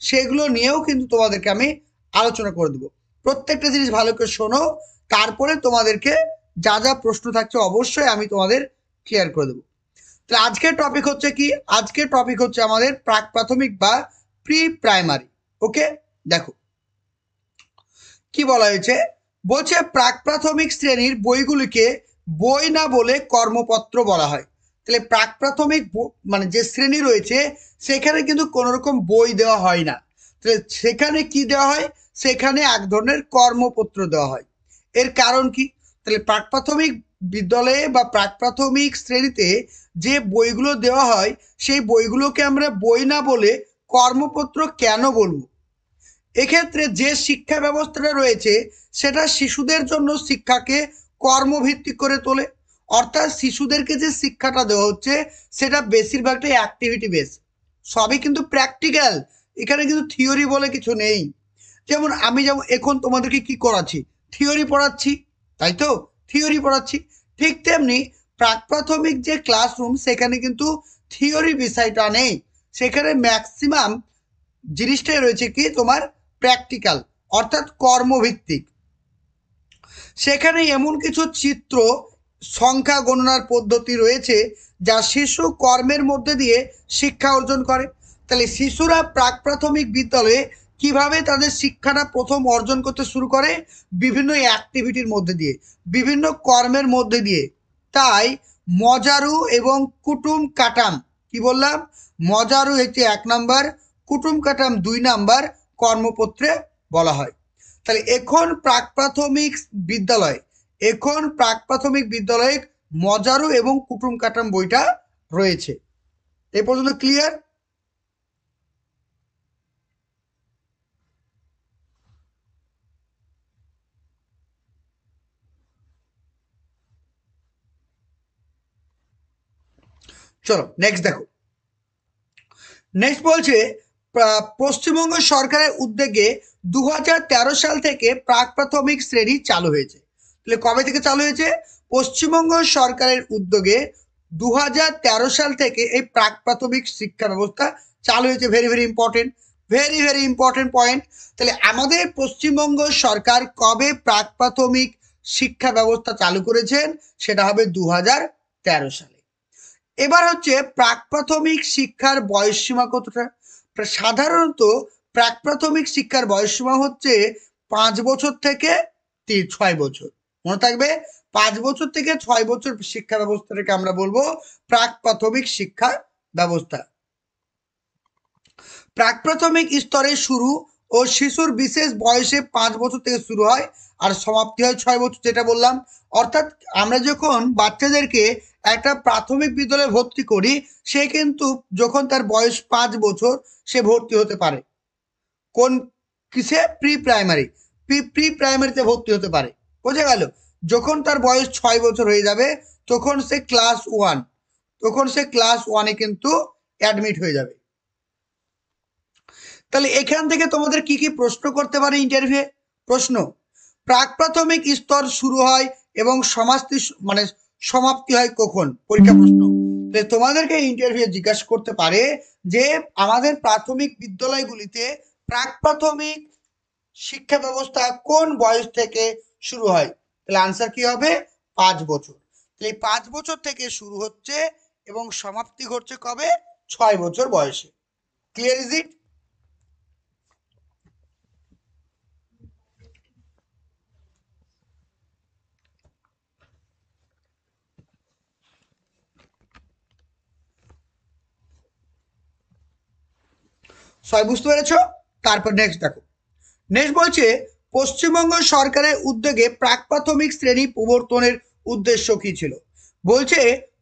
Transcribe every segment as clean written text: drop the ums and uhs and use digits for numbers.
সেগুলো নিয়েও কিন্তু তোমাদেরকে আমি আলোচনা করে দেবো। প্রত্যেকটা জিনিস ভালো করে শোনো, তারপরে তোমাদেরকে যা যা প্রশ্ন থাকছে অবশ্যই আমি তোমাদের ক্লিয়ার করে দেবো। তাহলে আজকের টপিক হচ্ছে কি, আজকের টপিক হচ্ছে আমাদের প্রাক প্রাথমিক বা প্রি প্রাইমারি। ওকে, দেখো কি বলা হয়েছে, বলছে প্রাক প্রাথমিক শ্রেণীর বইগুলিকে বই না বলে কর্মপত্র বলা হয়। তাহলে প্রাক প্রাথমিক মানে যে শ্রেণী রয়েছে সেখানে কিন্তু কোনো রকম বই দেওয়া হয় না। তাহলে সেখানে কি দেওয়া হয়, সেখানে এক ধরনের কর্মপত্র দেওয়া হয়। এর কারণ কি, তাহলে প্রাক প্রাথমিক বিদ্যালয়ে বা প্রাক প্রাথমিক শ্রেণীতে যে বইগুলো দেওয়া হয় সেই বইগুলোকে আমরা বই না বলে কর্মপত্র কেন বলবো? এক্ষেত্রে যে শিক্ষা ব্যবস্থাটা রয়েছে সেটা শিশুদের জন্য শিক্ষাকে কর্মভিত্তিক করে তোলে। অর্থাৎ শিশুদেরকে যে শিক্ষাটা দেওয়া হচ্ছে সেটা বেশিরভাগটাই অ্যাক্টিভিটি বেস, সবই কিন্তু প্র্যাকটিক্যাল, এখানে কিন্তু থিওরি বলে কিছু নেই। যেমন আমি যেমন এখন তোমাদেরকে কি করাচ্ছি, থিওরি পড়াচ্ছি, তাই তো, থিওরি পড়াচ্ছি। ঠিক তেমনি প্রাক প্রাথমিক যে ক্লাসরুম সেখানে কিন্তু থিওরি বিষয়টা নেই, সেখানে ম্যাক্সিমাম জিনিসটাই রয়েছে কি তোমার প্র্যাকটিক্যাল, অর্থাৎ কর্মভিত্তিক। সেখানে এমন কিছু চিত্র, সংখ্যা গণনার পদ্ধতি রয়েছে যা শিশু কর্মের মধ্যে দিয়ে শিক্ষা অর্জন করে। তাহলে শিশুরা প্রাক প্রাথমিক বিদ্যালয়ে কিভাবে তাদের শিক্ষাটা প্রথম অর্জন করতে শুরু করে, বিভিন্ন অ্যাক্টিভিটির মধ্যে দিয়ে, বিভিন্ন কর্মের মধ্যে দিয়ে। তাই মজারু এবং কুটুম কাটাম, কি বললাম, মজারু হচ্ছে 1 নাম্বার, কুটুম কাটাম 2 নাম্বার কর্মপত্রে বলা হয়। তাহলে এখন প্রাক প্রাথমিক বিদ্যালয়, এখন প্রাক প্রাথমিক বিদ্যালয়ে মজারু এবং কুটুম কাটাম বইটা রয়েছে। এ পর্যন্ত ক্লিয়ার? চলো নেক্সট দেখো। নেক্সট বলছে পশ্চিমবঙ্গ সরকারের উদ্যোগে 2013 সাল থেকে প্রাক প্রাথমিক শ্রেণী চালু হয়েছে। তাহলে কবে থেকে চালু হয়েছে? পশ্চিমবঙ্গ সরকারের উদ্যোগে 2013 সাল থেকে এই প্রাক প্রাথমিক শিক্ষা ব্যবস্থা চালু হয়েছে। Very very important, very very important point. তাহলে আমাদের পশ্চিমবঙ্গ সরকার কবে প্রাক প্রাথমিক শিক্ষা ব্যবস্থা চালু করেছেন? সেটা হবে 2013 সালে। এবার হচ্ছে প্রাক প্রাথমিক শিক্ষার বয়সসীমা কতটা? সাধারণত প্রাক প্রাথমিক শিক্ষার বয়সসীমা হচ্ছে 5 বছর থেকে 6 বছর। মনে থাকবে, 5 বছর থেকে 6 বছর শিক্ষা ব্যবস্থাটাকে আমরা বলবো প্রাক প্রাথমিক শিক্ষা ব্যবস্থা। প্রাক প্রাথমিক স্তরে শুরু ও শিশুর বিশেষ বয়সে 5 বছর থেকে শুরু হয় আর সমাপ্তি হয় 6 বছর, যেটা বললাম। অর্থাৎ আমরা যখন বাচ্চাদেরকে একটা প্রাথমিক বিদ্যালয়ে ভর্তি করি, সে কিন্তু যখন তার বয়স 5 বছর সে ভর্তি হতে পারে কোন কিসে, প্রি প্রাইমারি, প্রি প্রাইমারিতে ভর্তি হতে পারে। বোঝা গেল? যখন তার বয়স 6 বছর হয়ে যাবে তখন সে ক্লাস 1, তখন সে ক্লাস 1-এ কিন্তু অ্যাডমিট হয়ে যাবে। তাহলে এখান থেকে তোমাদের কি কি প্রশ্ন করতে পারে ইন্টারভিউ? প্রশ্ন, প্রাক প্রাথমিক স্তর শুরু হয় এবং সমাপ্তি মানে সমাপ্তি হয় কখন? পরীক্ষা প্রশ্ন। তোমাদেরকে ইন্টারভিউ জিজ্ঞাসা করতে পারে যে আমাদের প্রাথমিক বিদ্যালয়গুলিতে প্রাক প্রাথমিক শিক্ষা ব্যবস্থা কোন বয়স থেকে শুরু হয়? তাহলে আনসার কি হবে? 5 বছর। তাহলে 5 বছর থেকে শুরু হচ্ছে এবং সমাপ্তি ঘটছে কবে? 6 বছর বয়সে। Clear is it? সবাই বুঝতে পেরেছো? তারপর নেক্সট দেখো। নেক্সট বলছে পশ্চিমবঙ্গ সরকারের উদ্যোগে প্রাক প্রাথমিক শ্রেণী প্রবর্তনের উদ্দেশ্য কি ছিল? বলছে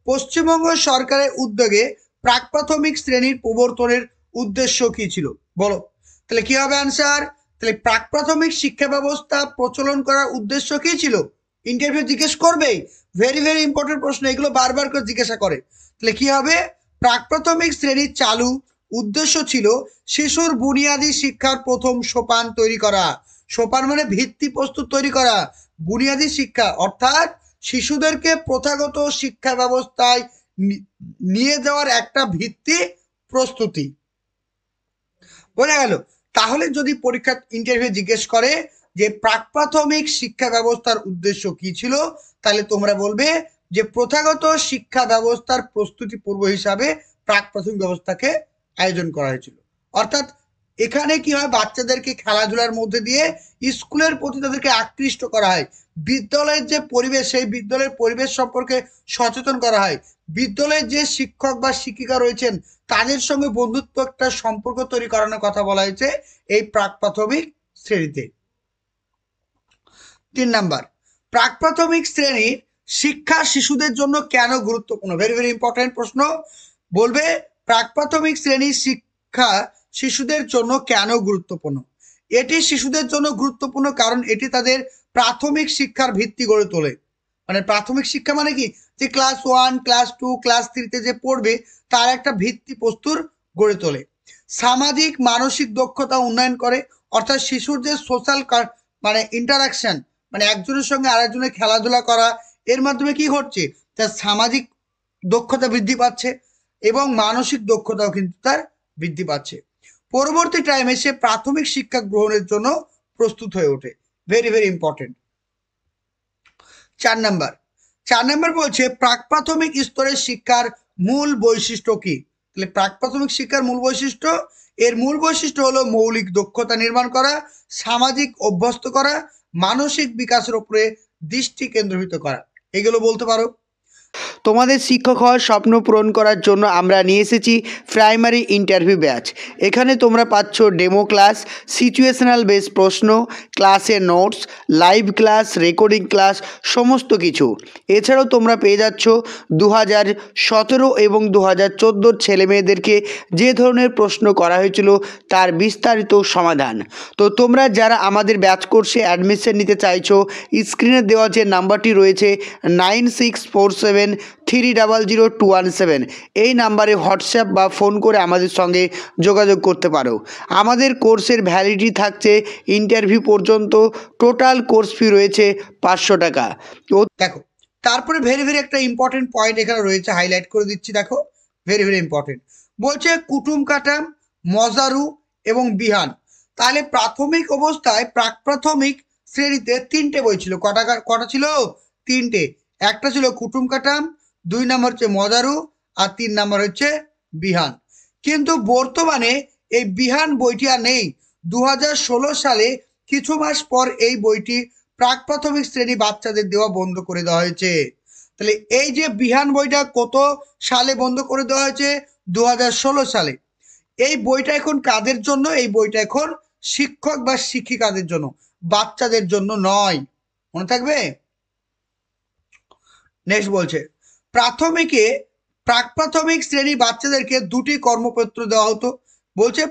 পশ্চিমবঙ্গ সরকারের উদ্যোগে প্রাক প্রাথমিক শ্রেণীর প্রবর্তনের উদ্দেশ্য কি ছিল? বলো। তাহলে কি হবে আনসার? তাহলে প্রাক প্রাথমিক শিক্ষা ব্যবস্থা প্রচলন করার উদ্দেশ্য কি ছিল? ইন্টারভিউ জিজ্ঞেস করবেই, ভেরি ভেরি ইম্পর্টেন্ট প্রশ্ন, এগুলো বারবার করে জিজ্ঞাসা করে। তাহলে কি হবে? প্রাক প্রাথমিক শ্রেণীর চালু উদ্দেশ্য ছিল শিশুর বুনিয়াদী শিক্ষার প্রথম সোপান তৈরি করা। সোপান মানে ভিত্তি প্রস্তুত তৈরি করা। বুনিয়াদী শিক্ষা অর্থাৎ শিশুদেরকে প্রথাগত শিক্ষা ব্যবস্থায় নিয়ে যাওয়ার একটা ভিত্তি প্রস্তুতি। বোঝা গেল? তাহলে যদি পরীক্ষা ইন্টারভিউ জিজ্ঞেস করে যে প্রাক প্রাথমিক শিক্ষা ব্যবস্থার উদ্দেশ্য কি ছিল, তাহলে তোমরা বলবে যে প্রথাগত শিক্ষা ব্যবস্থার প্রস্তুতি পূর্ব হিসাবে প্রাক প্রাথমিক ব্যবস্থাকে আয়োজন করা হয়েছিল। অর্থাৎ এখানে কি হয়, বাচ্চাদেরকে খেলাধুলার মধ্যে দিয়ে স্কুলের প্রতি তাদেরকে আকৃষ্ট করা হয়, বিদ্যালয়ের যে পরিবেশ সেই বিদ্যালয়ের পরিবেশ সম্পর্কে সচেতন করা হয়, বিদ্যালয়ের যে শিক্ষক বা শিক্ষিকা রয়েছেন তাদের সঙ্গে বন্ধুত্ব একটা সম্পর্ক তৈরি করানোর কথা বলা হয়েছে এই প্রাক প্রাথমিক শ্রেণীতে। 3 নাম্বার, প্রাক প্রাথমিক শ্রেণীর শিক্ষা শিশুদের জন্য কেন গুরুত্বপূর্ণ? ভেরি ভেরি ইম্পর্টেন্ট প্রশ্ন। বলবে প্রাক প্রাথমিক শ্রেণীর শিক্ষা শিশুদের জন্য কেন গুরুত্বপূর্ণ? এটি শিশুদের জন্য গুরুত্বপূর্ণ কারণ এটি তাদের প্রাথমিক শিক্ষার ভিত্তি গড়ে তোলে। মানে প্রাথমিক শিক্ষা মানে কি, যে ক্লাস 1, ক্লাস 2, ক্লাস 3-তে যে পড়বে তার একটা ভিত্তি প্রস্তুর গড়ে তোলে। সামাজিক মানসিক দক্ষতা উন্নয়ন করে, অর্থাৎ শিশুর যে সোশ্যাল মানে ইন্টারাকশন, মানে একজনের সঙ্গে আরেকজনের খেলাধুলা করা, এর মাধ্যমে কি ঘটছে, তার সামাজিক দক্ষতা বৃদ্ধি পাচ্ছে এবং মানসিক দক্ষতাও কিন্তু তার বৃদ্ধি পাচ্ছে। পরবর্তী টাইমে সে প্রাথমিক শিক্ষা গ্রহণের জন্য প্রস্তুত হয়ে ওঠে। Very very important. 4 নাম্বার বলছে প্রাক প্রাথমিক স্তরের শিক্ষার মূল বৈশিষ্ট্য কি? তাহলে প্রাক প্রাথমিক শিক্ষার মূল বৈশিষ্ট্য, এর মূল বৈশিষ্ট্য হলো মৌলিক দক্ষতা নির্মাণ করা, সামাজিক অভ্যস্ত করা, মানসিক বিকাশের উপরে দৃষ্টি কেন্দ্রীভূত করা। এগুলো বলতে পারো। তোমাদের শিক্ষক হওয়ার স্বপ্ন পূরণ করার জন্য আমরা নিয়ে এসেছি প্রাইমারি ইন্টারভিউ ব্যাচ। এখানে তোমরা পাচ্ছ ডেমো ক্লাস, সিচুয়েশনাল বেস প্রশ্ন, ক্লাসের notes, live class, recording class, সমস্ত কিছু। এছাড়াও তোমরা পেয়ে যাচ্ছ 2017 এবং 2014 ছেলে মেয়েদেরকে যে ধরনের প্রশ্ন করা হয়েছিল তার বিস্তারিত সমাধান। তো তোমরা যারা আমাদের ব্যাচ কোর্সে অ্যাডমিশন নিতে চাইছো, স্ক্রিনে দেওয়া যে নাম্বারটি রয়েছে 9647300217, এই নাম্বারে হোয়াটসঅ্যাপ বা ফোন করে আমাদের সঙ্গে যোগাযোগ করতে পারো। আমাদের কোর্সের ভ্যালিডিটি থাকছে ইন্টারভিউ পর্যন্ত। টোটাল কোর্স ফি রয়েছে 500 টাকা। দেখো, তারপরে ভেরি ভেরি একটা ইম্পর্টেন্ট পয়েন্ট এখানে রয়েছে, হাইলাইট করে দিচ্ছি। দেখো, ভেরি ভেরি ইম্পর্টেন্ট। বলছে কুটুম কাটাম, মজারু এবং বিহান। তাহলে প্রাথমিক অবস্থায় প্রাক প্রাথমিক শ্রেণীতে 3টে বই ছিল। কটা ছিল? 3টে। একটা ছিল কুটুম কাটাম, 2 নম্বর হচ্ছে মজারু, আর 3 নম্বর হচ্ছে বিহান। কিন্তু বর্তমানে এই বিহান বইটি আর নেই। 2016 সালে কিছু মাস পর এই বইটি প্রাক প্রাথমিক শ্রেণী বাচ্চাদের দেওয়া বন্ধ করে দেওয়া হয়েছে। তাহলে এই যে বিহান বইটা কত সালে বন্ধ করে দেওয়া হয়েছে? 2016 সালে। এই বইটা এখন কাদের জন্য? এই বইটা এখন শিক্ষক বা শিক্ষিকাদের জন্য, বাচ্চাদের জন্য নয়। মনে থাকবে? নেক্সট বলছে প্রাক প্রাথমিক শ্রেণী বাচ্চাদেরকে 2টি কর্মপত্র দেওয়া হতো। বলছে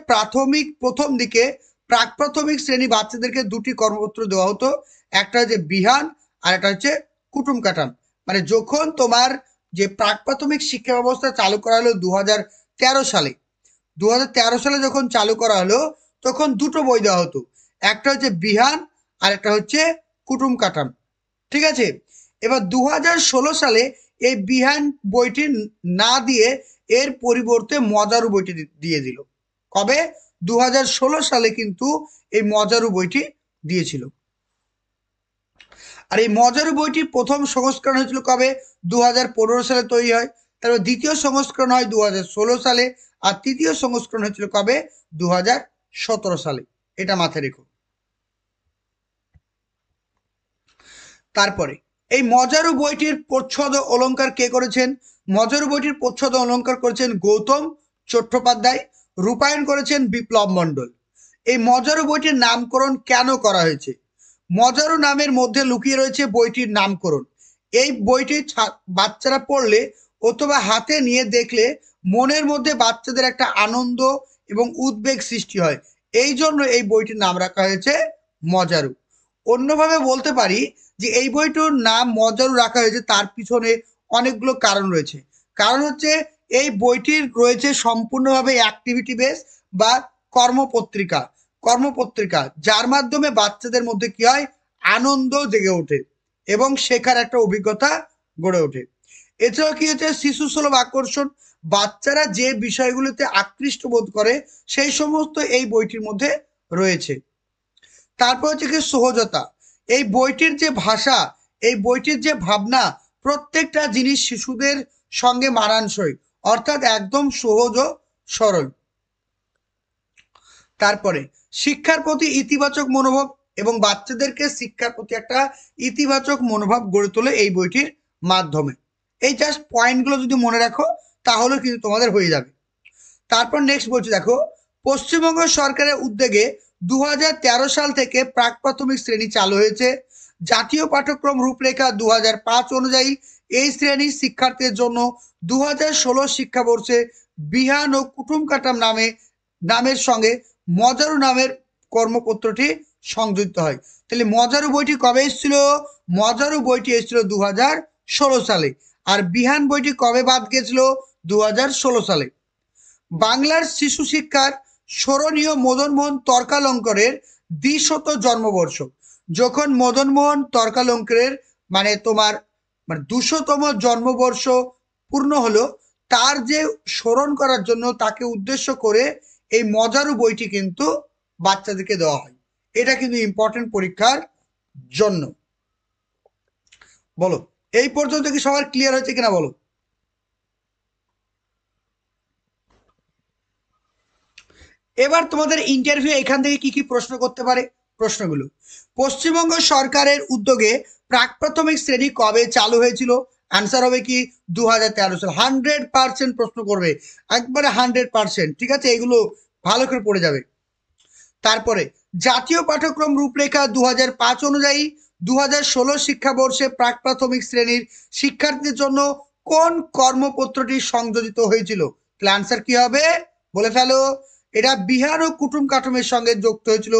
প্রথম দিকে প্রাক প্রাথমিক শ্রেণী বাচ্চাদেরকে 2টি কর্মপত্র দেওয়া হতো, একটা হচ্ছে বিহান আর একটা হচ্ছে কুটুম কাটাম। মানে যখন তোমার যে প্রাক প্রাথমিক শিক্ষা ব্যবস্থা চালু করা হলো 2013 সালে, 2013 সালে যখন চালু করা হলো তখন 2টো বই দেওয়া হতো, একটা হচ্ছে বিহান আর একটা হচ্ছে কুটুম কাটাম। ঠিক আছে? এবার 2016 সালে এই বিহান বইটি না দিয়ে এর পরিবর্তে মজারু বইটি দিয়ে দিল। কবে? 2016 সালে কিন্তু এই মজারু বইটি দিয়েছিল। আর এই মজারু বইটির প্রথম সংস্করণ হয়েছিল কবে? 2015 সালে তৈরি হয়। তারপর দ্বিতীয় সংস্করণ হয় 2016 সালে, আর তৃতীয় সংস্করণ হয়েছিল কবে? 2017 সালে। এটা মাথায় রেখো। তারপরে এই মজারু বইটির প্রচ্ছদ অলঙ্কার কে করেছেন? মজারু বইটির প্রচ্ছদ অলঙ্কার করেছেন গৌতম চট্টোপাধ্যায়, রূপায়ণ করেছেন বিপ্লব মণ্ডল। এই মজারু বইটির নামকরণ কেন করা হয়েছে? মজারু নামের মধ্যে লুকিয়ে রয়েছে বইটির নামকরণ। এই বইটি বাচ্চারা পড়লে অথবা হাতে নিয়ে দেখলে মনের মধ্যে বাচ্চাদের একটা আনন্দ এবং উদ্বেগ সৃষ্টি হয়, এই জন্য এই বইটির নাম রাখা হয়েছে মজারু। অন্যভাবে বলতে পারি যে এই বইটির নাম মজারু রাখা হয়েছে তার পিছনে অনেকগুলো কারণ রয়েছে। কারণ হচ্ছে এই বইটির রয়েছে সম্পূর্ণভাবে অ্যাক্টিভিটি বেস বা কর্মপত্রিকা, যার মাধ্যমে বাচ্চাদের মধ্যে কি হয়, আনন্দ জেগে ওঠে এবং শেখার একটা অভিজ্ঞতা গড়ে ওঠে। এছাড়াও কি হচ্ছে শিশু সুলভ আকর্ষণ, বাচ্চারা যে বিষয়গুলোতে আকৃষ্ট বোধ করে সেই সমস্ত এই বইটির মধ্যে রয়েছে। তারপর হচ্ছে কি সহজতা, এই বইটির যে ভাষা, এই বইটির যে ভাবনা, প্রত্যেকটা জিনিস শিশুদের সঙ্গে মানানসই, অর্থাৎ একদম সহজ ও সরল। তারপরে শিক্ষার প্রতি ইতিবাচক মনোভাব, এবং বাচ্চাদেরকে শিক্ষার প্রতি একটা ইতিবাচক মনোভাব গড়ে তোলে এই বইটির মাধ্যমে। এই জাস্ট পয়েন্টগুলো যদি মনে রাখো তাহলে কিন্তু তোমাদের হয়ে যাবে। তারপর নেক্সট বলছি দেখো, পশ্চিমবঙ্গ সরকারের উদ্যোগে 2013 সাল থেকে প্রাক প্রাথমিক শ্রেণী চালু হয়েছে। জাতীয় পাঠ্যক্রম রূপরেখা 2005 অনুযায়ী এই শ্রেণীর শিক্ষার্থীদের জন্য 2016 শিক্ষাবর্ষে বিহান ও কুটুম কাটাম নামের সঙ্গে মজারু নামের কর্মপত্রটি সংযুক্ত হয়। তাহলে মজারু বইটি কবে এসেছিল? মজারু বইটি এসেছিল 2016 সালে। আর বিহান বইটি কবে বাদ গেছিল? 2016 সালে। বাংলার শিশু শিক্ষার স্মরণীয় মদনমোহন তর্কালঙ্কারের 200 জন্মবর্ষ, যখন মদনমোহন তর্কালঙ্কারের তোমার 200তম জন্মবর্ষ পূর্ণ হলো, তার যে স্মরণ করার জন্য তাকে উদ্দেশ্য করে এই মজারু বইটি কিন্তু বাচ্চাদেরকে দেওয়া হয়। এটা কিন্তু ইম্পর্টেন্ট পরীক্ষার জন্য। বলো এই পর্যন্ত কি সবার ক্লিয়ার হয়েছে কিনা বলো? এবার তোমাদের ইন্টারভিউ এখান থেকে কি কি প্রশ্ন করতে পারে? প্রশ্নগুলো, পশ্চিমবঙ্গ সরকারের উদ্যোগে প্রাক প্রাথমিক শ্রেণী কবে চালু হয়েছিল? আনসার হবে কি 2013 সাল। 100% প্রশ্ন করবে, একবারে 100%। ঠিক আছে, এগুলো ভালো করে পড়ে যাবে। তারপরে জাতীয় পাঠ্যক্রম রূপরেখা 2005 অনুযায়ী 2016 শিক্ষাবর্ষে প্রাক প্রাথমিক শ্রেণীর শিক্ষার্থীদের জন্য কোন কর্মপত্রটি সংযোজিত হয়েছিল? তাহলে আনসার কি হবে? বলে ফেলো। এটা বিহার ও কুটুম কাটুমের সঙ্গে যুক্ত হয়েছিল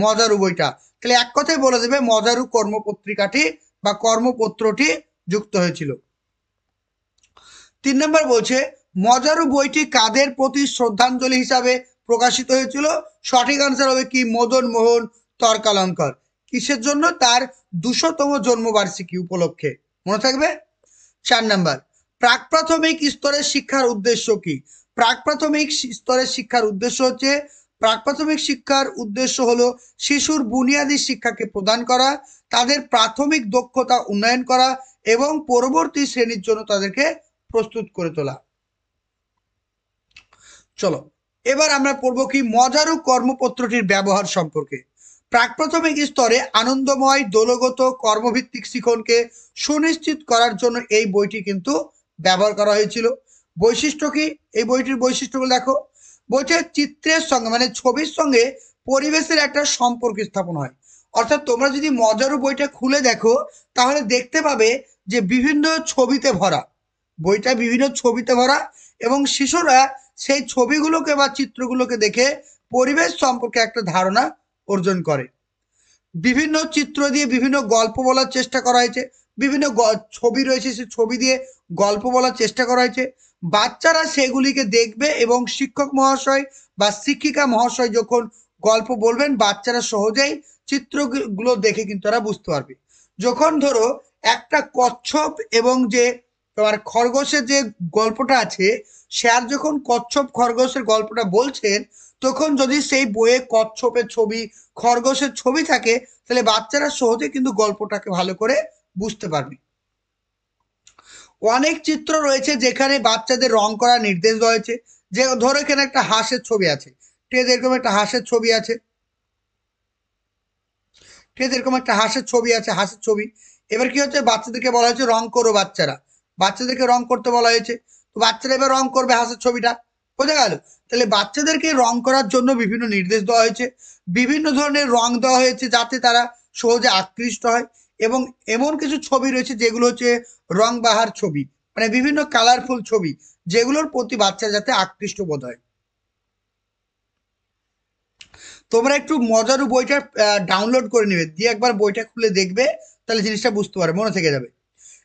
মজারু বইটা। তাহলে এক কথায় বলে দেবে মজারু কর্মপত্রিকাটি বা কর্মপত্রটি যুক্ত হয়েছিল। 3 নম্বর বলছে মজারু বইটি কাদের প্রতি শ্রদ্ধাঞ্জলি হিসাবে প্রকাশিত হয়েছিল? সঠিক আনসার হবে কি মদন মোহন তর্কালঙ্কার। কিসের জন্য? তার 200তম জন্মবার্ষিকী উপলক্ষে। মনে থাকবে। 4 নম্বর প্রাক প্রাথমিক স্তরের শিক্ষার উদ্দেশ্য কি? প্রাক প্রাথমিক স্তরের শিক্ষার উদ্দেশ্য হচ্ছে, প্রাক প্রাথমিক শিক্ষার উদ্দেশ্য হলো শিশুর বুনিয়াদী শিক্ষাকে প্রদান করা, তাদের প্রাথমিক দক্ষতা উন্নয়ন করা এবং পরবর্তী শ্রেণীর জন্য তাদেরকে প্রস্তুত করে তোলা। চলো এবার আমরা পড়বো কি মজারু কর্মপত্রটির ব্যবহার সম্পর্কে। প্রাক প্রাথমিক স্তরে আনন্দময় দলগত কর্মভিত্তিক শিক্ষণকে সুনিশ্চিত করার জন্য এই বইটি কিন্তু ব্যবহার করা হয়েছিল। বৈশিষ্ট্য কি? এই বইটির বৈশিষ্ট্যগুলো দেখো। বইটি চিত্রের সঙ্গে ছবির সঙ্গে পরিবেশের একটা সম্পর্ক স্থাপন হয়। অর্থাৎ তোমরা যদি মজারু বইটা খুলে দেখো তাহলে দেখতে পাবে যে বিভিন্ন ছবিতে ভরা, বইটা বিভিন্ন ছবিতে ভরা, এবং শিশুরা সেই ছবিগুলোকে বা চিত্রগুলোকে দেখে পরিবেশ সম্পর্কে একটা ধারণা অর্জন করে। বিভিন্ন চিত্র দিয়ে বিভিন্ন গল্প বলার চেষ্টা করা হয়েছে, বিভিন্ন ছবি রয়েছে, সেই ছবি দিয়ে গল্প বলার চেষ্টা করা হয়েছে। বাচ্চারা সেগুলিকে দেখবে এবং শিক্ষক মহাশয় বা শিক্ষিকা মহাশয় যখন গল্প বলবেন বাচ্চারা সহজেই চিত্রগুলো দেখে কিন্তু তারা বুঝতে পারবে। যখন ধরো একটা কচ্ছপ এবং যে তোমার খরগোশের যে গল্পটা আছে, স্যার যখন কচ্ছপ খরগোশের গল্পটা বলছেন তখন যদি সেই বইয়ে কচ্ছপের ছবি খরগোশের ছবি থাকে তাহলে বাচ্চারা সহজে কিন্তু গল্পটাকে ভালো করে বুঝতে পারবে। অনেক চিত্র রয়েছে যেখানে বাচ্চাদের রং করার নির্দেশ দেওয়া হয়েছে। যে ধরো এখানে একটা হাঁসের ছবি আছে, ঠিক আছে, এরকম একটা হাঁসের ছবি আছে, ঠিক আছে, এরকম একটা হাঁসের ছবি আছে, হাঁসের ছবি। এবার কি হচ্ছে, বাচ্চাদেরকে বলা হয়েছে রং করো, বাচ্চাদেরকে রং করতে বলা হয়েছে। তো বাচ্চারা এবার রং করবে হাঁসের ছবিটা, বোঝা গেল? তাহলে বাচ্চাদেরকে রং করার জন্য বিভিন্ন নির্দেশ দেওয়া হয়েছে, বিভিন্ন ধরনের রং দেওয়া হয়েছে যাতে তারা সহজে আকৃষ্ট হয়। এবং এমন কিছু ছবি রয়েছে যেগুলো হচ্ছে রং বাহার ছবি, বিভিন্ন কালারফুল ছবি, যেগুলোর প্রতি বাচ্চা যাতে আকৃষ্ট বোধ হয়। তোমরা একটু মজারু বইটা ডাউনলোড করে নেবে, দিয়ে একবার বইটা খুলে দেখবে, তাহলে জিনিসটা বুঝতে পারবে, মনে থেকে যাবে।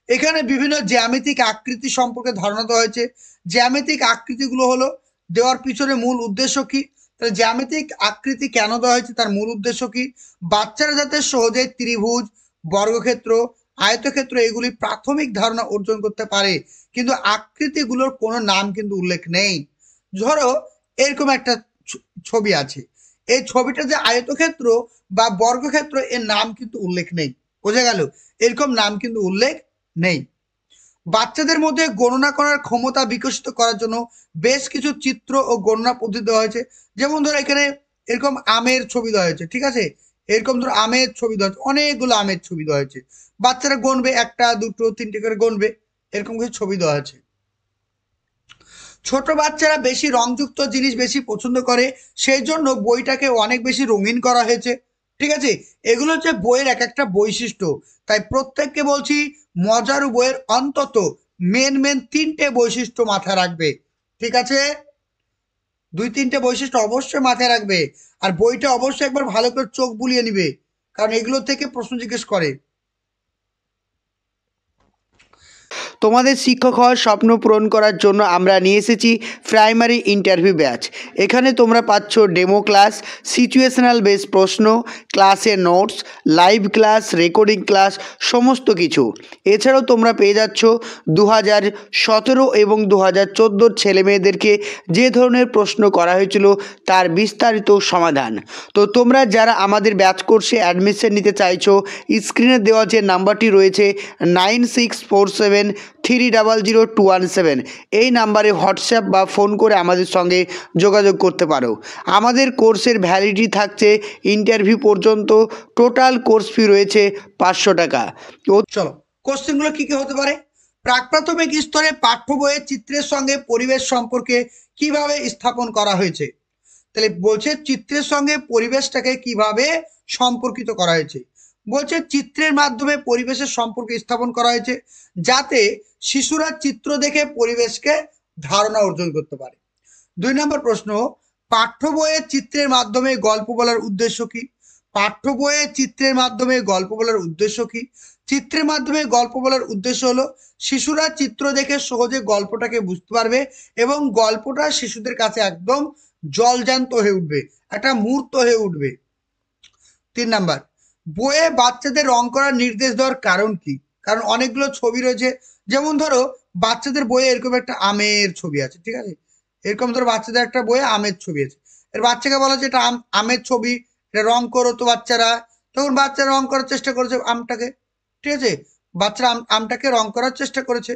এখানে বিভিন্ন জ্যামিতিক আকৃতি সম্পর্কে ধারণা দেওয়া হয়েছে। জ্যামিতিক আকৃতিগুলো হলো দেওয়ার পিছনে মূল উদ্দেশ্য কি? তাহলে জ্যামিতিক আকৃতি কেন দেওয়া হয়েছে, তার মূল উদ্দেশ্য কি? বাচ্চারা যাতে সহজে ত্রিভুজ, বর্গক্ষেত্র, আয়তক্ষেত্র এগুলি প্রাথমিক ধারণা অর্জন করতে পারে, কিন্তু আকৃতিগুলোর কোনো নাম কিন্তু উল্লেখ নেই। ধরো এরকম একটা ছবি আছে, এই ছবিটা যে আয়তক্ষেত্র বা বর্গক্ষেত্র এর নাম কিন্তু উল্লেখ নেই। বোঝা গেল? এরকম নাম কিন্তু উল্লেখ নেই। বাচ্চাদের মধ্যে গণনা করার ক্ষমতা বিকশিত করার জন্য বেশ কিছু চিত্র ও গণনা পদ্ধতি দেওয়া হয়েছে। যেমন ধরো এখানে এরকম আমের ছবি দেওয়া হয়েছে, ঠিক আছে? এরকম ধরো আমের ছবি দেওয়া হয়েছে, অনেকগুলো আমের ছবি দেওয়া হয়েছে। বাচ্চারা গণবে, একটা দুটো তিনটে করে গণবে, এরকম কিছু ছবি দেওয়া আছে। ছোট বাচ্চারা বেশি রংযুক্ত জিনিস বেশি পছন্দ করে, সেই জন্য বইটাকে অনেক বেশি রঙিন করা হয়েছে। ঠিক আছে? এগুলো হচ্ছে বইয়ের এক একটা বৈশিষ্ট্য। তাই প্রত্যেককে বলছি মজারু বইয়ের অন্তত মেন তিনটে বৈশিষ্ট্য মাথায় রাখবে। ঠিক আছে? দুই তিনটে বৈশিষ্ট্য অবশ্যই মাথায় রাখবে। আর বইটা অবশ্যই একবার ভালো করে চোখ বুলিয়ে নিবে, কারণ এগুলো থেকে প্রশ্ন জিজ্ঞেস করে। তোমাদের শিক্ষক হওয়ার স্বপ্ন পূরণ করার জন্য আমরা নিয়ে এসেছি প্রাইমারি ইন্টারভিউ ব্যাচ। এখানে তোমরা পাচ্ছ ডেমো ক্লাস, সিচুয়েশনাল বেস প্রশ্ন, ক্লাসের notes, live class, recording class, সমস্ত কিছু। এছাড়াও তোমরা পেয়ে যাচ্ছ 2017 এবং 2014 ছেলেমেয়েদেরকে যে ধরনের প্রশ্ন করা হয়েছিল তার বিস্তারিত সমাধান। তো তোমরা যারা আমাদের ব্যাচ কোর্সে অ্যাডমিশন নিতে চাইছো, স্ক্রিনে দেওয়া যে নাম্বারটি রয়েছে 9647300217, এই নাম্বারে হোয়াটসঅ্যাপ বা ফোন করে আমাদের সঙ্গে যোগাযোগ করতে পারো। আমাদের কোর্সের ভ্যালিডিটি থাকছে ইন্টারভিউ পর্যন্ত। টোটাল কোর্স ফি রয়েছে 500 টাকা। চলো কোশ্চেনগুলো কি কি হতে পারে। প্রাক প্রাথমিক স্তরে পাঠ্য বইয়ের চিত্রের সঙ্গে পরিবেশ সম্পর্কে কিভাবে স্থাপন করা হয়েছে। তাহলে বলছে চিত্রের সঙ্গে পরিবেশটাকে কিভাবে সম্পর্কিত করা হয়েছে। বলছে চিত্রের মাধ্যমে পরিবেশের সম্পর্ক স্থাপন করা হয়েছে, যাতে শিশুরা চিত্র দেখে পরিবেশকে ধারণা অর্জন করতে পারে। 2 নম্বর প্রশ্ন, পাঠ্য বইয়ের চিত্রের মাধ্যমে গল্প বলার উদ্দেশ্য কি। পাঠ্য বইয়ের চিত্রের মাধ্যমে গল্প বলার উদ্দেশ্য কি। চিত্রের মাধ্যমে গল্প বলার উদ্দেশ্য হলো শিশুরা চিত্র দেখে সহজে গল্পটাকে বুঝতে পারবে এবং গল্পটা শিশুদের কাছে একদম জলজান্ত হয়ে উঠবে, একটা মূর্ত হয়ে উঠবে। 3 নাম্বার, বইয়ে বাচ্চাদের রং করার নির্দেশ দেওয়ার কারণ কি। কারণ অনেকগুলো ছবি রয়েছে, যেমন ধরো বাচ্চাদের বইয়ে এরকম একটা আমের ছবি আছে, ঠিক আছে? এরকম ধরো বাচ্চাদের একটা বইয়ে আমের ছবি আছে, এর বাচ্চাকে বলা হচ্ছে এটা আমের ছবি, এটা রং করো। তো বাচ্চারা তখন বাচ্চারা রং করার চেষ্টা করেছে আমটাকে, ঠিক আছে? বাচ্চারা আমটাকে রং করার চেষ্টা করেছে।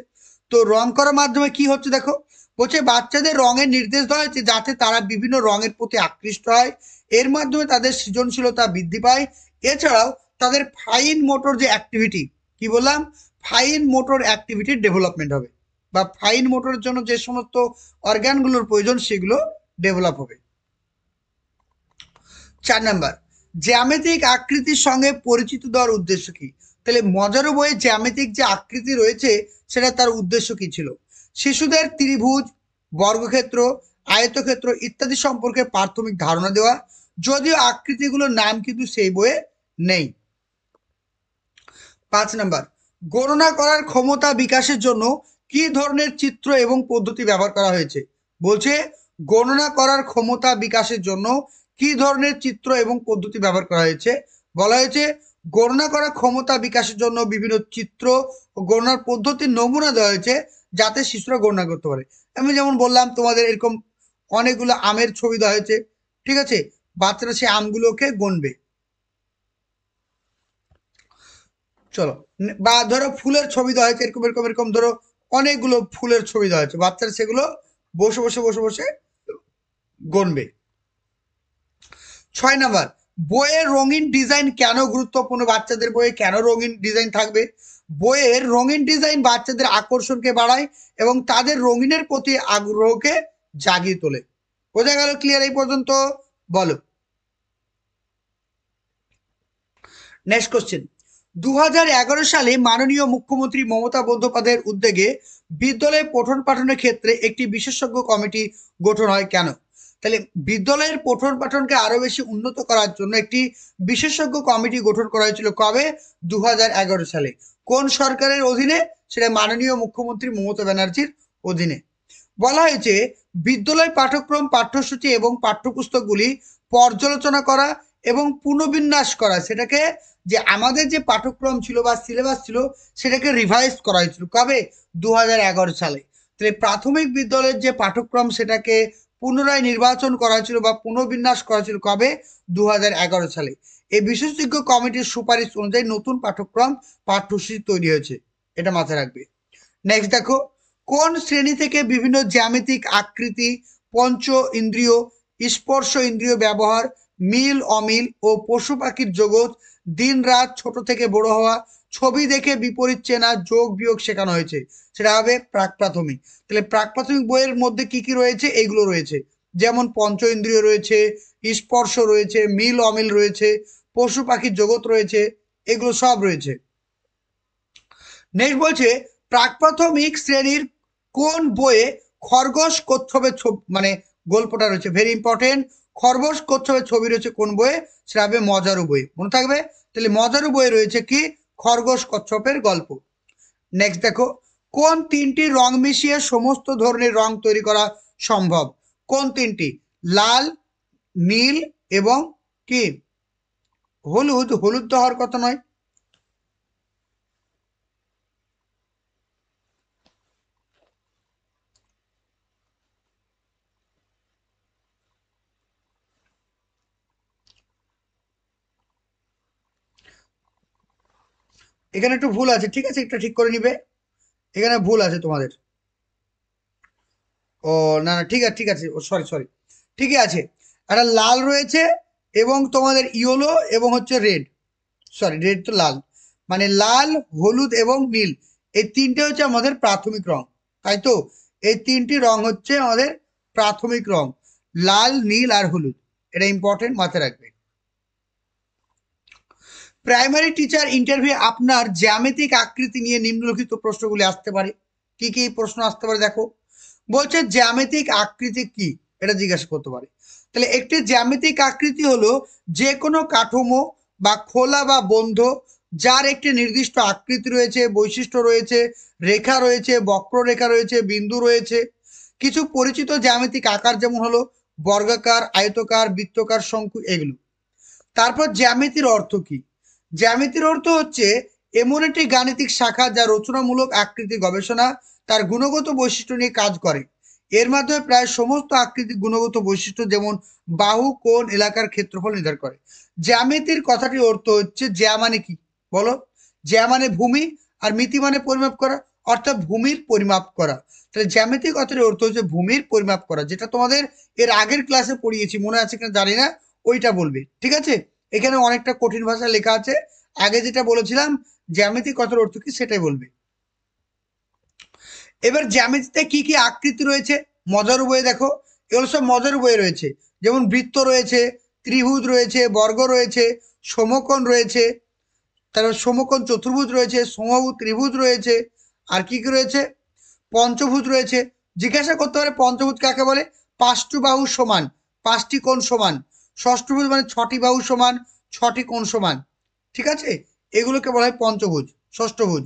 তো রং করার মাধ্যমে কি হচ্ছে দেখো, বলছে বাচ্চাদের রঙের নির্দেশ দেওয়া হয়েছে যাতে তারা বিভিন্ন রঙের প্রতি আকৃষ্ট হয়, এর মাধ্যমে তাদের সৃজনশীলতা বৃদ্ধি পায়। এছাড়াও তাদের ফাইন মোটর যে অ্যাক্টিভিটি, কি বললাম, ফাইন মোটর অ্যাক্টিভিটির ডেভেলপমেন্ট হবে, বা ফাইন মোটরের জন্য যে সমস্ত অর্গানগুলোর প্রয়োজন সেগুলো ডেভেলপ হবে। 4 নাম্বার, জ্যামিতিক আকৃতির সঙ্গে পরিচিত দেওয়ার উদ্দেশ্য কি। তাহলে মজারো বইয়ে জ্যামিতিক যে আকৃতি রয়েছে সেটা তার উদ্দেশ্য কি ছিল। শিশুদের ত্রিভুজ, বর্গক্ষেত্র, আয়তক্ষেত্র ইত্যাদি সম্পর্কে প্রাথমিক ধারণা দেওয়া, যদিও আকৃতিগুলোর নাম কিন্তু সেই বইয়ে নেই। 5 নাম্বার, গণনা করার ক্ষমতা বিকাশের জন্য কি ধরনের চিত্র এবং পদ্ধতি ব্যবহার করা হয়েছে। বলছে গণনা করার ক্ষমতা বিকাশের জন্য কি ধরনের চিত্র এবং পদ্ধতি ব্যবহার করা হয়েছে। বলা হয়েছে গণনা করার ক্ষমতা বিকাশের জন্য বিভিন্ন চিত্র ও গণনার পদ্ধতির নমুনা দেওয়া হয়েছে, যাতে শিশুরা গণনা করতে পারে। আমি যেমন বললাম তোমাদের এরকম অনেকগুলো আমের ছবি দেওয়া হয়েছে, ঠিক আছে? বাচ্চারা সেই আমগুলোকে গণবে। চলো, বা ধরো ফুলের ছবি দেওয়া হয়েছে, এরকম এরকম এরকম ধরো অনেকগুলো ফুলের ছবি দেওয়া হয়েছে, বাচ্চারা সেগুলো বসে বসে বসে বসে গণবে। 6 নাম্বার, বইয়ের রঙিন ডিজাইন কেন গুরুত্বপূর্ণ। বাচ্চাদের বইয়ে কেন রঙিন ডিজাইন থাকবে। বইয়ের রঙিন ডিজাইন বাচ্চাদের আকর্ষণকে বাড়ায় এবং তাদের রঙিনের প্রতি আগ্রহকে জাগিয়ে তোলে। বোঝা গেল? ক্লিয়ার এই পর্যন্ত? বলো। নেক্সট কোশ্চেন, 2011 সালে মাননীয় মুখ্যমন্ত্রী মমতা বন্দ্যোপাধ্যায়ের উদ্যোগে বিদ্যালয়ে পঠন পাঠনের ক্ষেত্রে একটি বিশেষজ্ঞ কমিটি গঠন হয় কেন। তাহলে বিদ্যালয়ের পঠন পাঠনকে আরো বেশি উন্নত করার জন্য একটি বিশেষজ্ঞ কমিটি গঠন করা হয়েছিল। কবে? 2011 সালে। কোন সরকারের অধীনে? সেটা মাননীয় মুখ্যমন্ত্রী মমতা ব্যানার্জির অধীনে। বলা হয়েছে বিদ্যালয় পাঠ্যক্রম, পাঠ্যসূচি এবং পাঠ্যপুস্তকগুলি পর্যালোচনা করা এবং পুনর্বিন্যাস করা, সেটাকে যে আমাদের যে পাঠ্যক্রম ছিল বা সিলেবাস ছিল সেটাকে রিভাইজ করা হয়েছিল কবে 2011 সালে। তাহলে প্রাথমিক বিদ্যালয়ের যে পাঠ্যক্রম সেটাকে পুনরায় নির্বাচন করা হয়েছিল বা পুনর্বিন্যাস করা ছিল কবে 2011 সালে। এই বিশেষজ্ঞ কমিটির সুপারিশ অনুযায়ী নতুন পাঠ্যক্রম পাঠ্যসূচি তৈরি হয়েছে, এটা মাথায় রাখবে। নেক্সট দেখো, কোন শ্রেণী থেকে বিভিন্ন জ্যামিতিক আকৃতি, পঞ্চ ইন্দ্রিয়, স্পর্শ ইন্দ্রিয় ব্যবহার, মিল অমিল ও পশু পাখির জগৎ, দিন রাত, ছোট থেকে বড় হওয়া, ছবি দেখে বিপরীত চেনা, যোগ বিয়োগ শেখানো হয়েছে, সেটা হবে প্রাক প্রাথমিক। তাহলে প্রাক প্রাথমিক বইয়ের মধ্যে কি কি রয়েছে, এইগুলো রয়েছে, যেমন পঞ্চ ইন্দ্রিয় রয়েছে, স্পর্শ রয়েছে, মিল অমিল রয়েছে, পশু পাখির জগৎ রয়েছে, এগুলো সব রয়েছে। নেক্সট বলছে প্রাক প্রাথমিক শ্রেণীর কোন বইয়ে খরগোশ কচ্ছপের মানে গল্পটা রয়েছে, ভেরি ইম্পর্টেন্ট। খরগোশ কচ্ছপের ছবি রয়েছে কোন বইয়ে, সেটা হবে মজারু বই, মনে থাকবে। তাহলে মজারু বইয়ে রয়েছে কি, খরগোশ কচ্ছপের গল্প। নেক্সট দেখো, কোন তিনটি রং মিশিয়ে সমস্ত ধরনের রং তৈরি করা সম্ভব, কোন তিনটি, লাল, নীল এবং কি হলুদ। হলুদ তো হওয়ার কথা নয়। এখানে একটু ভুল আছে, ঠিক আছে, এটা ঠিক করে নিবে, এখানে ভুল আছে তোমাদের। ও না না, ঠিক আছে ঠিক আছে, ও সরি সরি, ঠিকই আছে। একটা লাল রয়েছে এবং তোমাদের ইয়েলো এবং হচ্ছে রেড, সরি রেড তো লাল, মানে লাল, হলুদ এবং নীল, এই তিনটে হচ্ছে আমাদের প্রাথমিক রং, তাই তো। এই তিনটি রং হচ্ছে আমাদের প্রাথমিক রং, লাল, নীল আর হলুদ, এটা ইম্পর্টেন্ট, মাথায় রাখবে। প্রাইমারি টিচার ইন্টারভিউ আপনার জ্যামিতিক আকৃতি নিয়ে নিম্নলিখিত প্রশ্নগুলি আসতে পারে। কি কি প্রশ্ন আসতে পারে দেখো, বলছে জ্যামিতিক আকৃতি কি, এটা জিজ্ঞাসা করতে পারে। তাহলে একটি জ্যামিতিক আকৃতি হলো যে কোনো কাঠামো বা খোলা বা বন্ধ যার একটি নির্দিষ্ট আকৃতি রয়েছে, বৈশিষ্ট্য রয়েছে, রেখা রয়েছে, বক্ররেখা রয়েছে, বিন্দু রয়েছে। কিছু পরিচিত জ্যামিতিক আকার যেমন হলো বর্গাকার, আয়তকার, বৃত্তাকার, শঙ্কু, এগুলো। তারপর জ্যামিতির অর্থ কি, জ্যামিতির অর্থ হচ্ছে এমন একটি গাণিতিক শাখা যা রচনামূলক আকৃতি গবেষণা তার গুণগত বৈশিষ্ট্য নিয়ে কাজ করে। এর মাধ্যমে প্রায় সমস্ত আকৃতির গুণগত বৈশিষ্ট্য যেমন বাহু, কোণ, এলাকার ক্ষেত্রফল নির্ধারণ করে। জ্যামিতির কথাটির অর্থ হচ্ছে, জ্যা মানে কি বলো, জ্যা মানে ভূমি, আর মিতি মানে পরিমাপ করা, অর্থাৎ ভূমির পরিমাপ করা। তাহলে জ্যামিতিক কথাটির অর্থ হচ্ছে ভূমির পরিমাপ করা, যেটা তোমাদের এর আগের ক্লাসে পড়িয়েছি, মনে আছে কিনা জানি না, ওইটা বলবে, ঠিক আছে। এখানে অনেকটা কঠিন ভাষায় লেখা আছে, আগে যেটা বলেছিলাম জ্যামিতিক কথার অর্থ কি সেটাই বলবে। এবার জ্যামিতিতে কি কি আকৃতি রয়েছে মজারু বইয়ে দেখো, এগুলো সব মজারু বইয়ে রয়েছে, যেমন বৃত্ত রয়েছে, ত্রিভুজ রয়েছে, বর্গ রয়েছে, সমকোণ রয়েছে, তারপর সমকোণ চতুর্ভুজ রয়েছে, সমভুজ ত্রিভুজ রয়েছে, আর কি কি রয়েছে, পঞ্চভুজ রয়েছে। জিজ্ঞাসা করতে পারে পঞ্চভুজ কাকে বলে, পাঁচটি বাহু সমান, পাঁচটি কোণ সমান। ষষ্ঠভুজ মানে ছটি বাহু সমান, ছটি কোণ সমান, ঠিক আছে, এগুলোকে বলা হয় পঞ্চভুজ, ষষ্ঠভুজ।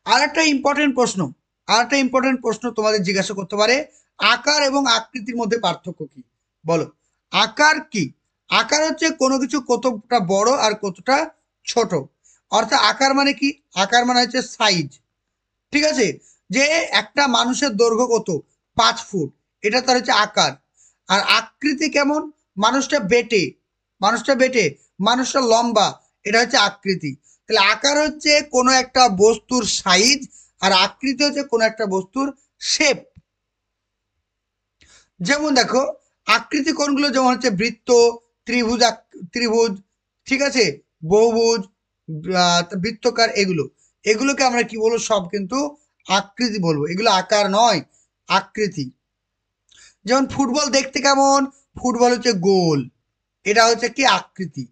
আর একটা ইম্পর্টেন্ট প্রশ্ন, আর একটা ইম্পর্টেন্ট প্রশ্ন তোমাদের জিজ্ঞাসা করতে পারে, আকার এবং আকৃতির মধ্যে পার্থক্য কি, বলো। আকার কি, আকার হচ্ছে কোনো কিছু কতটা বড় আর কতটা ছোট, অর্থাৎ আকার মানে কি, আকার মানে হচ্ছে সাইজ, ঠিক আছে। যে একটা মানুষের দৈর্ঘ্য কত, 5 ফুট, এটা তার হচ্ছে আকার। আর আকৃতি কেমন, মানুষটা বেটে, মানুষটা বেটে, মানুষটা লম্বা, এটা হচ্ছে আকৃতি। তাহলে আকার হচ্ছে কোনো একটা বস্তুর সাইজ, আর আকৃতি হচ্ছে কোনো একটা বস্তুর শেপ। যেমন দেখো আকৃতি কোনগুলো, যেমন হচ্ছে বৃত্ত, ত্রিভুজ, ত্রিভুজ, ঠিক আছে, বহুভুজ, বৃত্তকার, এগুলো, এগুলোকে আমরা কি বলবো, সব কিন্তু আকৃতি বলবো, এগুলো আকার নয়, আকৃতি। যেমন ফুটবল দেখতে কেমন, ফুটবল হচ্ছে গোল, এটা হচ্ছে কি আকৃতি,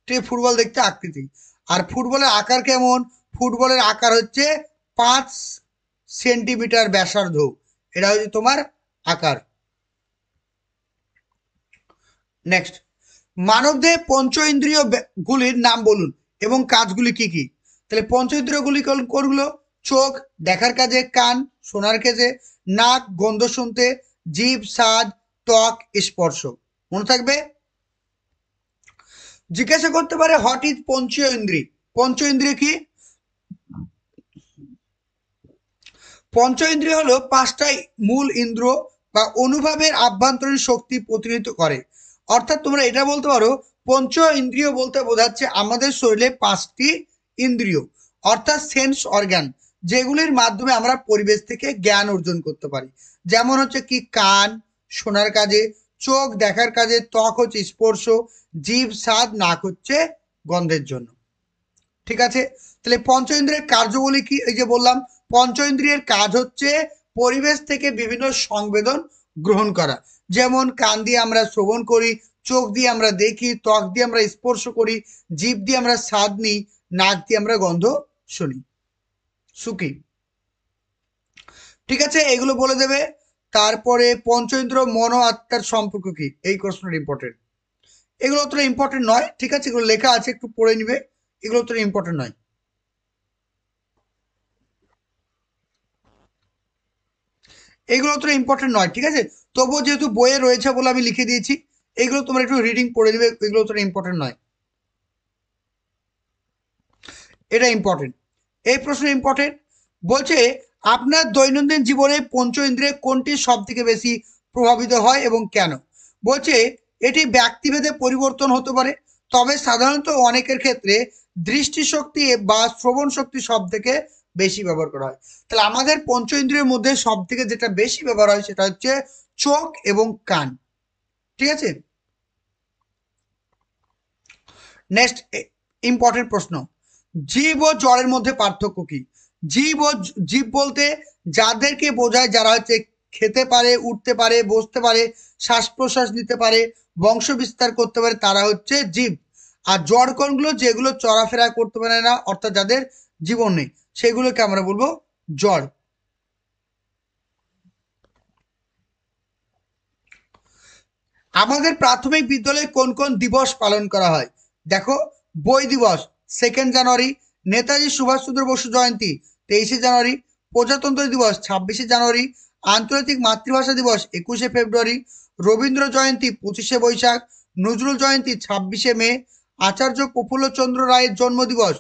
ঠিক, ফুটবল দেখতে আকৃতি। আর ফুটবলের আকার কেমন, ফুটবলের আকার হচ্ছে 5 সেন্টিমিটার ব্যাসার্ধ, এটা হচ্ছে তোমার আকার। নেক্সট, মানবদেহে পঞ্চ ইন্দ্রিয় গুলির নাম বলুন এবং কাজগুলি কি কি। তাহলে পঞ্চ ইন্দ্রিয়গুলি কোনগুলো, চোখ দেখার কাজে, কান শোনার কাজে, নাক গন্ধ শুনতে, জিভ স্বাদ, ত্বক স্পর্শ, মনে থাকবে। জিজ্ঞাসা করতে পারে হোয়াট ইজ পঞ্চ ইন্দ্রিয়। পঞ্চ ইন্দ্রিয় কি? পঞ্চ ইন্দ্রিয় হলো পাঁচটা মূল ইন্দ্রিয় বা অনুভবের আভ্যন্তরীণ শক্তি প্রতিনিধিত্ব করে। অর্থাৎ তোমরা এটা বলতে পারো পঞ্চ ইন্দ্রিয় বলতে বোঝাচ্ছে আমাদের শরীরে পাঁচটি ইন্দ্রিয় অর্থাৎ সেন্স অর্গান, যেগুলির মাধ্যমে আমরা পরিবেশ থেকে জ্ঞান অর্জন করতে পারি। যেমন হচ্ছে কি কান শোনার কাজে, চোখ দেখার কাজে, ত্বক হচ্ছে স্পর্শ, জিভ স্বাদ, নাক হচ্ছে গন্ধের জন্য। ঠিক আছে, তাহলে পঞ্চ ইন্দ্রিয়ের কার্যগুলি কি? এই যে বললাম পঞ্চ ইন্দ্রিয়ের কাজ হচ্ছে পরিবেশ থেকে বিভিন্ন সংবেদন গ্রহণ করা। যেমন কান দিয়ে আমরা শ্রবণ করি, চোখ দিয়ে আমরা দেখি, ত্বক দিয়ে আমরা স্পর্শ করি, জিভ দিয়ে আমরা স্বাদ নিই, নাক দিয়ে আমরা গন্ধ শুকি। ঠিক আছে, এগুলো বলে দেবে। তারপরে পঞ্চ ইন্দ্র মন ও আত্মার সম্পর্ক কি? এই কোশ্চেনটা ইম্পর্টেন্ট। এগুলো অতটা ইম্পর্টেন্ট নয়, ঠিক আছে, এগুলো লেখা আছে, একটু পড়ে নিবে, এগুলো অতটা ইম্পর্টেন্ট নয়। এগুলো অতটা ইম্পর্টেন্ট নয়, ঠিক আছে, তবুও যেহেতু বইয়ে রয়েছে বলে আমি লিখে দিয়েছি, এগুলো তোমরা একটু রিডিং পড়ে নিবে, এগুলো অতটা ইম্পর্টেন্ট নয়। এটা ইম্পর্টেন্ট, এই প্রশ্ন ইম্পর্টেন্ট। বলছে আপনার দৈনন্দিন জীবনে পঞ্চ ইন্দ্রিয় কোনটি সব থেকে বেশি প্রভাবিত হয় এবং কেন? বলছে এটি ব্যক্তিভেদে পরিবর্তন হতে পারে, তবে সাধারণত অনেকের ক্ষেত্রে দৃষ্টিশক্তি বা শ্রবণ শক্তি সব থেকে বেশি ব্যবহার করা হয়। তাহলে আমাদের পঞ্চ ইন্দ্রিয়ের মধ্যে সব থেকে যেটা বেশি ব্যবহার হয় সেটা হচ্ছে চোখ এবং কান। ঠিক আছে, নেক্সট ইম্পর্টেন্ট প্রশ্ন, জীব ও জড়ের মধ্যে পার্থক্য কি? জীব বলতে যাদেরকে বোঝায় যারা হচ্ছে খেতে পারে, উঠতে পারে, বসতে পারে, শ্বাস প্রশ্বাস নিতে পারে, বংশ বিস্তার করতে পারে, তারা হচ্ছে জীব। আর জড় কোনগুলো? যেগুলো চলাফেরা করতে পারে না, অর্থাৎ যাদের জীবন নেই, সেগুলোকে আমরা বলবো জড়। আমাদের প্রাথমিক বিদ্যালয়ে কোন কোন দিবস পালন করা হয়? দেখো, বই দিবস 2 জানুয়ারি, নেতাজি সুভাষচন্দ্র বসু জয়ন্তী 23 জানুয়ারি, প্রজাতন্ত্র দিবস 26 জানুয়ারি, আন্তর্জাতিক মাতৃভাষা দিবস 21 ফেব্রুয়ারি, রবীন্দ্র জয়ন্তী 25 বৈশাখ, নজরুল জয়ন্তী 26 মে, আচার্য প্রফুল্লচন্দ্র রায়ের জন্মদিবস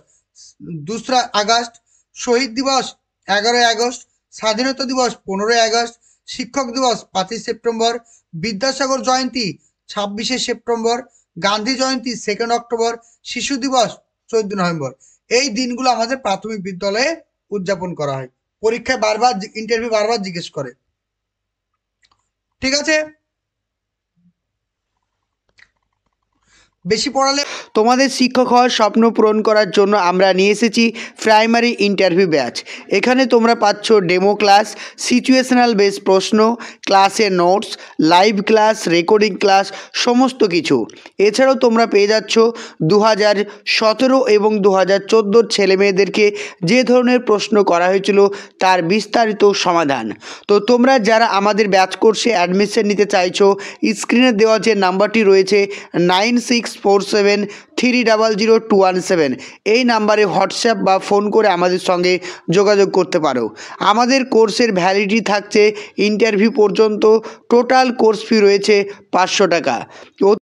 2 আগস্ট, শহীদ দিবস 11 আগস্ট, স্বাধীনতা দিবস 15 আগস্ট, শিক্ষক দিবস 5 সেপ্টেম্বর, বিদ্যাসাগর জয়ন্তী 26 সেপ্টেম্বর, গান্ধী জয়ন্তী 2 অক্টোবর, শিশু দিবস 14 নভেম্বর। এই দিনগুলো আমাদের প্রাথমিক বিদ্যালয়ে উদযাপন করা হয়। পরীক্ষায় বারবার ইন্টারভিউ বারবার জিজ্ঞেস করে। ঠিক আছে, বেশি পড়ালে তোমাদের শিক্ষক হওয়ার স্বপ্ন পূরণ করার জন্য আমরা নিয়ে এসেছি প্রাইমারি ইন্টারভিউ ব্যাচ। এখানে তোমরা পাচ্ছ ডেমো ক্লাস, সিচুয়েশনাল বেস প্রশ্ন, ক্লাসের notes, live class, recording class, সমস্ত কিছু। এছাড়াও তোমরা পেয়ে যাচ্ছ 2017 এবং 2014 ছেলেমেয়েদেরকে যে ধরনের প্রশ্ন করা হয়েছিল তার বিস্তারিত সমাধান। তো তোমরা যারা আমাদের ব্যাচ কোর্সে অ্যাডমিশন নিতে চাইছো, স্ক্রিনে দেওয়া যে নাম্বারটি রয়েছে 9647300217, এই নাম্বারে হোয়াটসঅ্যাপ বা ফোন করে আমাদের সঙ্গে যোগাযোগ করতে পারো। আমাদের কোর্সের ভ্যালিডিটি থাকছে ইন্টারভিউ পর্যন্ত। টোটাল কোর্স ফি রয়েছে 500 টাকা।